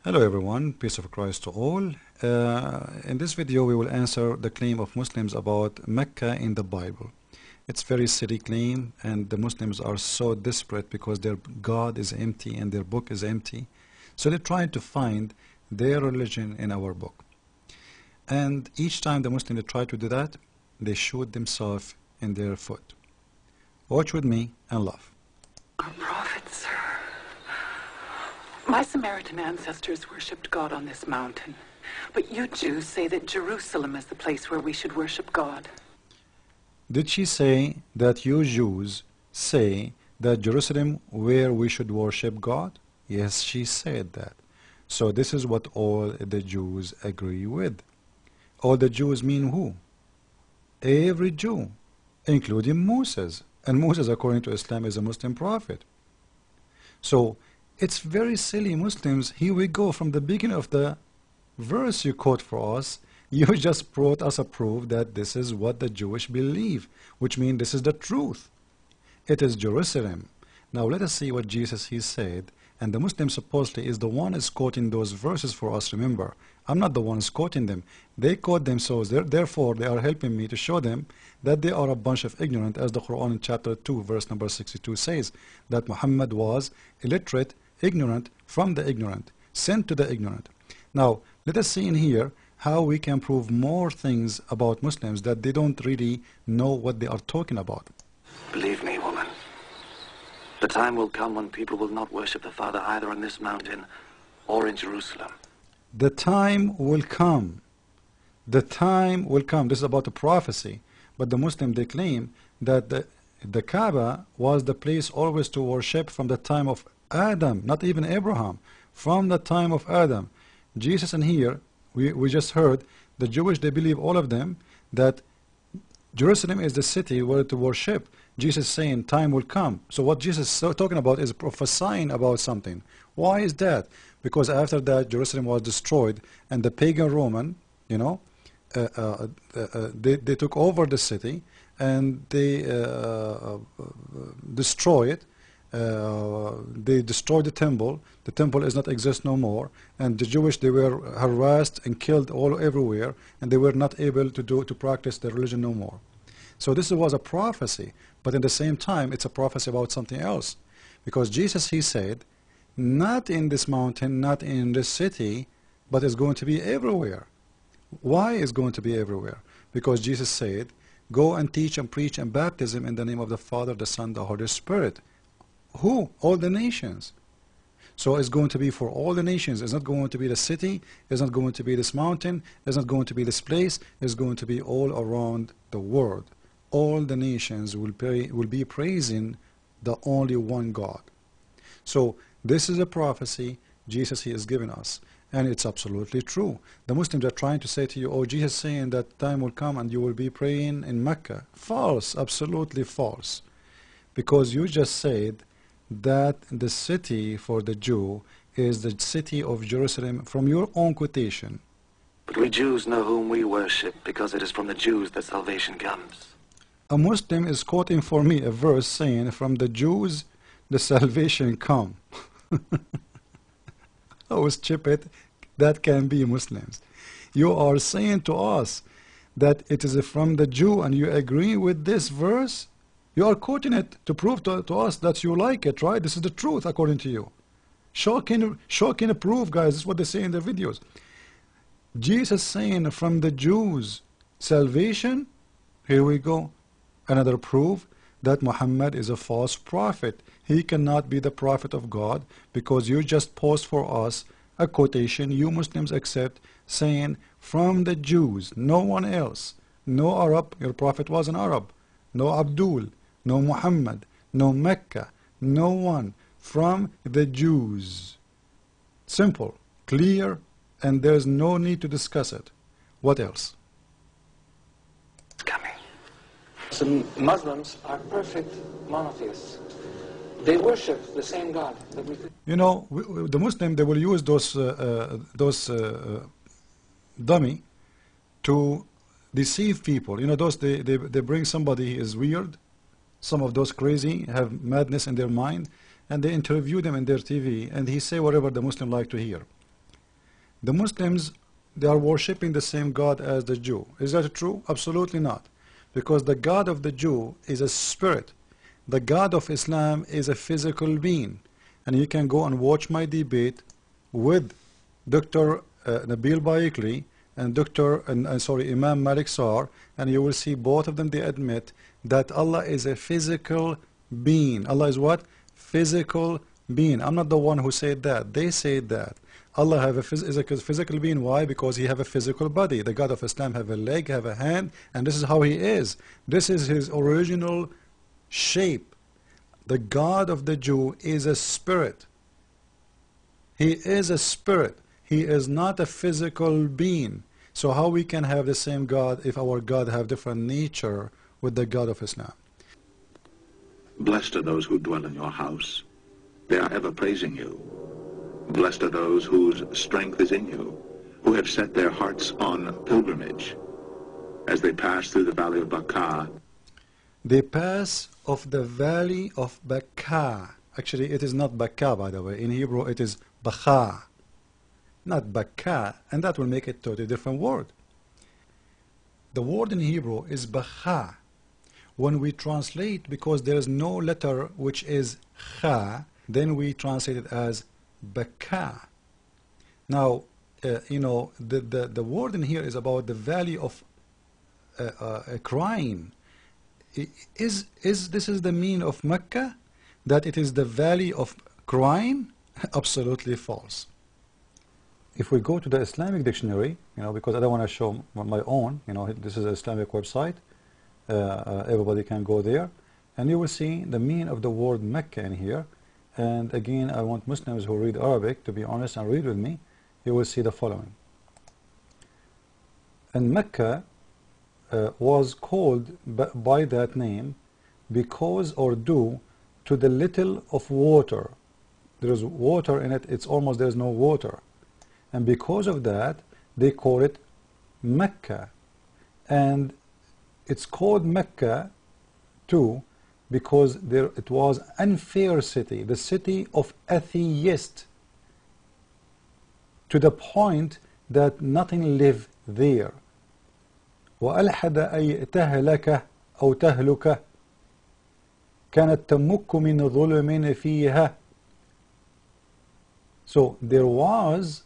Hello everyone, peace of Christ to all. In this video we will answer the claim of Muslims about Mecca in the Bible. It's very silly claim and the Muslims are so desperate because their God is empty and their book is empty. So they're trying to find their religion in our book. And each time the Muslims try to do that, they shoot themselves in their foot. Watch with me and laugh. Our prophet, sir. My Samaritan ancestors worshipped God on this mountain, but you Jews say that Jerusalem is the place where we should worship God. Did she say that you Jews say that Jerusalem where we should worship God? Yes, she said that. So this is what all the Jews agree with. All the Jews mean who? Every Jew, including Moses. And Moses, according to Islam, is a Muslim prophet. So it's very silly, Muslims. Here we go from the beginning of the verse you quote for us. You just brought us a proof that this is what the Jewish believe, which means this is the truth. It is Jerusalem. Now let us see what Jesus he said. And the Muslim supposedly is the one is quoting those verses for us. Remember, I'm not the one who's quoting them. They quote themselves. Therefore, they are helping me to show them that they are a bunch of ignorant, as the Quran in chapter 2, verse number 62 says, that Muhammad was illiterate, ignorant from the ignorant, sent to the ignorant. Now, let us see in here how we can prove more things about Muslims that they don't really know what they are talking about. Believe me, woman. The time will come when people will not worship the Father either on this mountain or in Jerusalem. The time will come. The time will come. This is about the prophecy. But the Muslim, they claim that the Kaaba was the place always to worship from the time of Adam, not even Abraham. From the time of Adam. Jesus in here, we just heard, the Jewish, they believe, all of them, that Jerusalem is the city where to worship. Jesus saying time will come. So what Jesus is talking about is prophesying about something. Why is that? Because after that Jerusalem was destroyed and the pagan Roman, you know, they took over the city and they destroy it. They destroyed the temple. The temple is not exist no more, and the Jewish, they were harassed and killed all everywhere, and they were not able to practice their religion no more. So this was a prophecy, but at the same time it's a prophecy about something else, because Jesus he said, not in this mountain, not in this city, but it's going to be everywhere. Why is going to be everywhere? Because Jesus said, go and teach and preach and baptism in the name of the Father, the Son, the Holy Spirit. Who? All the nations. So it's going to be for all the nations. It's not going to be the city. It's not going to be this mountain. It's not going to be this place. It's going to be all around the world. All the nations will be praising the only one God. So this is a prophecy Jesus he is giving us. And it's absolutely true. The Muslims are trying to say to you, oh, Jesus saying that time will come and you will be praying in Mecca. False. Absolutely false. Because you just said that the city for the Jew is the city of Jerusalem from your own quotation. But we Jews know whom we worship because it is from the Jews that salvation comes. A Muslim is quoting for me a verse saying, from the Jews the salvation come. How stupid that can be, Muslims. You are saying to us that it is from the Jew and you agree with this verse? You are quoting it to prove to us that you like it, right? This is the truth according to you. Shocking proof, guys. This is what they say in their videos. Jesus saying from the Jews salvation. Here we go. Another proof that Muhammad is a false prophet. He cannot be the prophet of God because you just post for us a quotation you Muslims accept saying from the Jews, no one else. No Arab. Your prophet was an Arab. No Abdul. No Muhammad, no Mecca, no one, from the Jews. Simple, clear, and there's no need to discuss it. What else? Coming. Some Muslims are perfect monotheists. They worship the same God that we. You know, the Muslim, they will use those dummy to deceive people. You know, those they bring somebody who is weird. Some of those crazy have madness in their mind, and they interview them in their TV, and he say whatever the Muslim like to hear. The Muslims, they are worshipping the same God as the Jew. Is that true? Absolutely not. Because the God of the Jew is a spirit. The God of Islam is a physical being. And you can go and watch my debate with Dr. Nabil Baikli and Imam Malik Sar, and you will see both of them, they admit that Allah is a physical being. Allah is what? Physical being. I'm not the one who said that. They said that. Allah is a physical being. Why? Because he have a physical body. The God of Islam have a leg, have a hand, and this is how he is. This is his original shape. The God of the Jew is a spirit. He is a spirit. He is not a physical being. So how we can have the same God if our God have different nature with the God of Islam? Blessed are those who dwell in your house. They are ever praising you. Blessed are those whose strength is in you, who have set their hearts on pilgrimage. As they pass through the valley of Baqa, they pass of the valley of Baqa. Actually, it is not Baqa, by the way. In Hebrew, it is Baqa, not Baqa, and that will make it a totally different word. The word in Hebrew is Baqa. When we translate, because there is no letter which is Kha, then we translate it as Baqa. Now, the word in here is about the valley of crying. Is this is the meaning of Mecca, that it is the valley of crying? Absolutely false. If we go to the Islamic dictionary, because I don't want to show my own, this is an Islamic website, everybody can go there, and you will see the meaning of the word Mecca in here. And again, I want Muslims who read Arabic to be honest and read with me. You will see the following. And Mecca was called by that name because or due to the little of water. There is water in it, it's almost there's no water. And because of that, they call it Mecca. And it's called Mecca too because it was unfair city, the city of atheists, to the point that nothing lived there. وألحد أي تهلك أو تهلك كانت تمك من ظلم فيها. So there was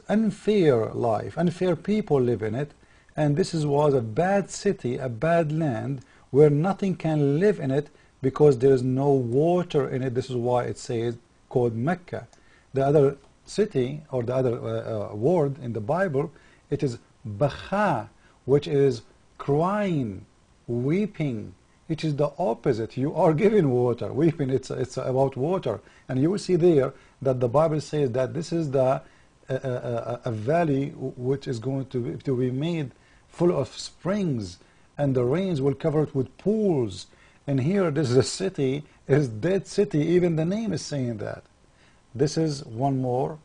unfair life, unfair people live in it, and this was a bad city, a bad land where nothing can live in it because there is no water in it. This is why it says called Mecca. The other city or the other word in the Bible, it is Baqa, which is crying, weeping. It is the opposite. You are given water. Weeping, it's about water. And you will see there that the Bible says that this is the a valley which is going to be made full of springs, and the rains will cover it with pools. And here, this is a city, is dead city. Even the name is saying that. This is one more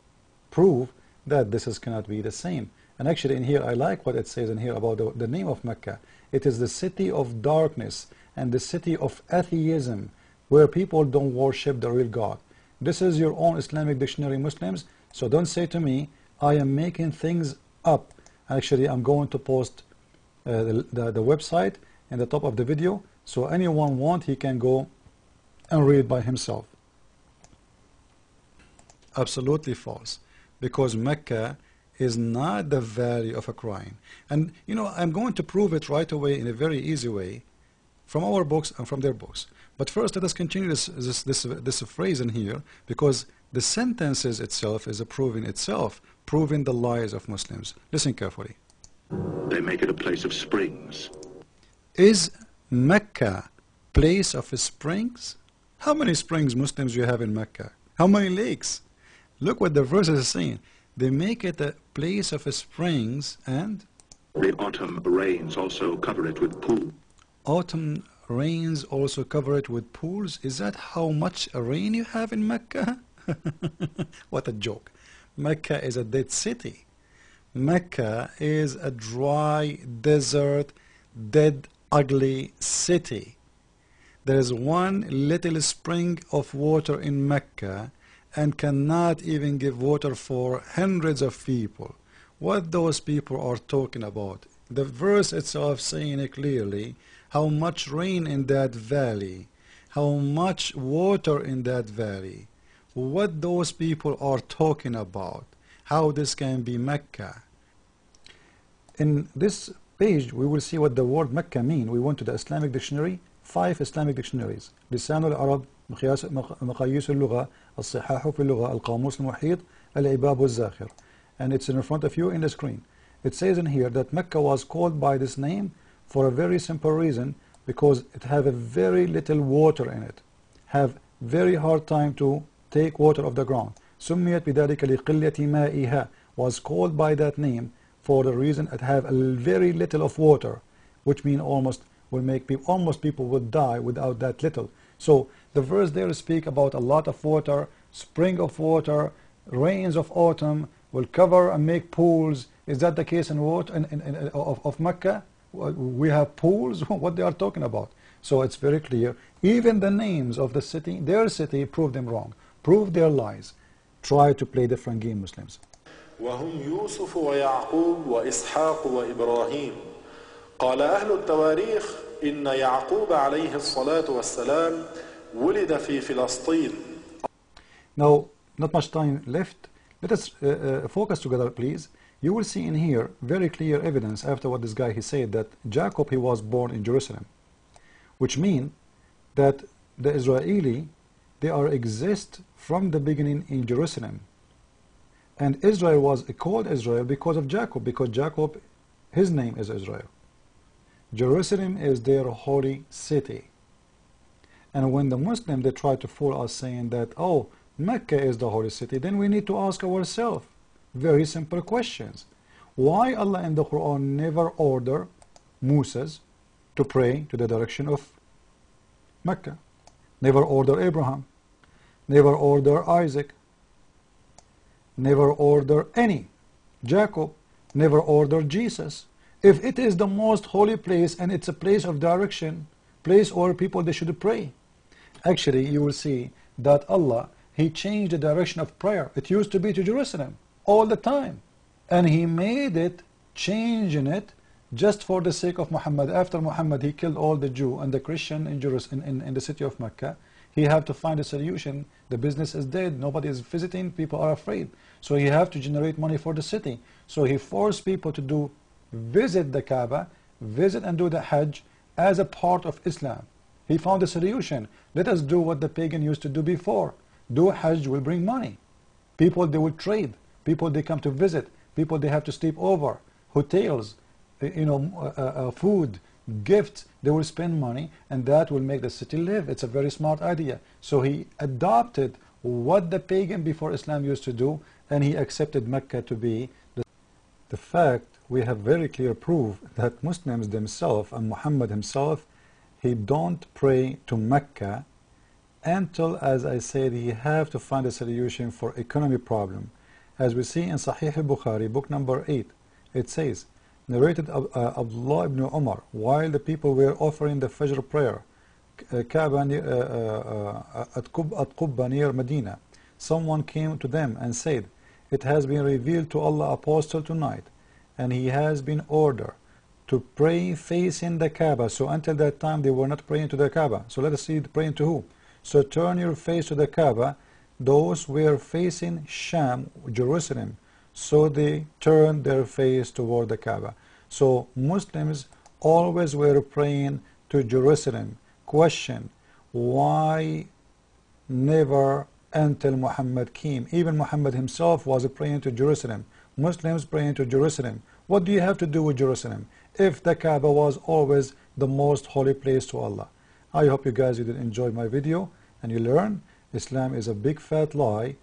proof that this cannot be the same. And actually in here, I like what it says in here about the name of Mecca. It is the city of darkness and the city of atheism, where people don't worship the real God. This is your own Islamic dictionary, Muslims. So don't say to me, I am making things up. Actually, I'm going to post the website in the top of the video. So anyone want, he can go and read by himself. Absolutely false. Because Mecca is not the valley of a crying. And I'm going to prove it right away in a very easy way from our books and from their books. But first, let us continue this phrase in here, because the sentences itself is proving the lies of Muslims. Listen carefully. they make it a place of springs. Is Mecca place of springs? How many springs Muslims you have in Mecca? How many lakes? Look what the verse is saying. They make it a place of springs, and The autumn rains also cover it with pools. autumn rains also cover it with pools. Is that how much rain you have in Mecca? What a joke. Mecca is a dead city. Mecca is a dry, desert, dead, ugly city. There is one little spring of water in Mecca, and cannot even give water for hundreds of people. What those people are talking about? The verse itself saying it clearly, how much rain in that valley, how much water in that valley. What those people are talking about, how this can be Mecca. In this page we will see what the word Mecca mean. We went to the Islamic dictionary, 5 Islamic dictionaries: لسان العرب، مقاييس اللغة، الصحاح في اللغة، القاموس المحيط، العباب والزاخر. And it's in front of you in the screen. It says in here that Mecca was called by this name for a very simple reason, because it have a very little water in it, have very hard time to take water off the ground. سميت بذلك لقلة مائها, was called by that name for the reason it have a very little of water, which mean almost people would die without that little. So the verse there speak about a lot of water, spring of water, rains of autumn will cover and make pools. Is that the case in water of Mecca? We have pools. What they are talking about? So it's very clear. Even the names of the city, their city, prove them wrong, prove their lies. Try to play different game, Muslims. وهم يوسف ويعقوب وإسحاق وإبراهيم. قال أهل التواريخ إن يعقوب عليه الصلاة والسلام ولد في فلسطين. Now, not much time left. Let us focus together, please. You will see in here very clear evidence after what this guy he said, that Jacob, he was born in Jerusalem, which mean that the Israeli, they are exist from the beginning in Jerusalem. And Israel was called Israel because of Jacob, because Jacob, his name is Israel. Jerusalem is their holy city. And when the Muslims, they try to fool us saying that, oh, Mecca is the holy city, then we need to ask ourselves very simple questions. Why Allah in the Quran never order Moses to pray to the direction of Mecca? Never order Abraham, never order Isaac, never order any, Jacob, never order Jesus. If it is the most holy place and it's a place of direction, place where people they should pray. Actually, you will see that Allah, he changed the direction of prayer. It used to be to Jerusalem all the time, and he made it, changing it just for the sake of Muhammad. After Muhammad, he killed all the Jew and the Christian in Jerusalem, in the city of Mecca. He have to find a solution. The business is dead, nobody is visiting, people are afraid, so he have to generate money for the city. So he forced people to visit the Kaaba, visit and do the Hajj as a part of Islam. He found a solution. Let us do what the pagan used to do before. Do Hajj will bring money. People, they will trade. People, they come to visit. People, they have to sleep over. Hotels, food, gifts, they will spend money, and that will make the city live. It's a very smart idea. So he adopted what the pagan before Islam used to do, and he accepted Mecca to be the fact. We have very clear proof that Muslims themselves and Muhammad himself, he don't pray to Mecca until, as I said, he have to find a solution for economy problem. As we see in Sahih al-Bukhari, book number 8, it says, narrated Abdullah ibn Umar, while the people were offering the Fajr prayer at Qubba near Medina, someone came to them and said, it has been revealed to Allah apostle tonight, and he has been ordered to pray facing the Kaaba. So until that time they were not praying to the Kaaba. So let us see, praying to who? So turn your face to the Kaaba. Those were facing Sham, Jerusalem, so they turned their face toward the Kaaba. So Muslims always were praying to Jerusalem. Question, why never until Muhammad came? Even Muhammad himself was praying to Jerusalem. Muslims praying to Jerusalem. What do you have to do with Jerusalem if the Kaaba was always the most holy place to Allah? I hope you guys did enjoy my video and you learn Islam is a big fat lie.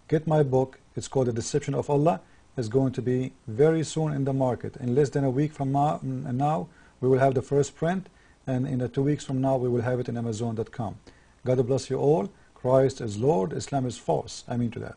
Get my book. It's called The Deception of Allah. It's going to be very soon in the market. In less than a week from now we will have the first print, and in 2 weeks from now we will have it in Amazon.com. God bless you all. Christ is Lord. Islam is false. I mean to that.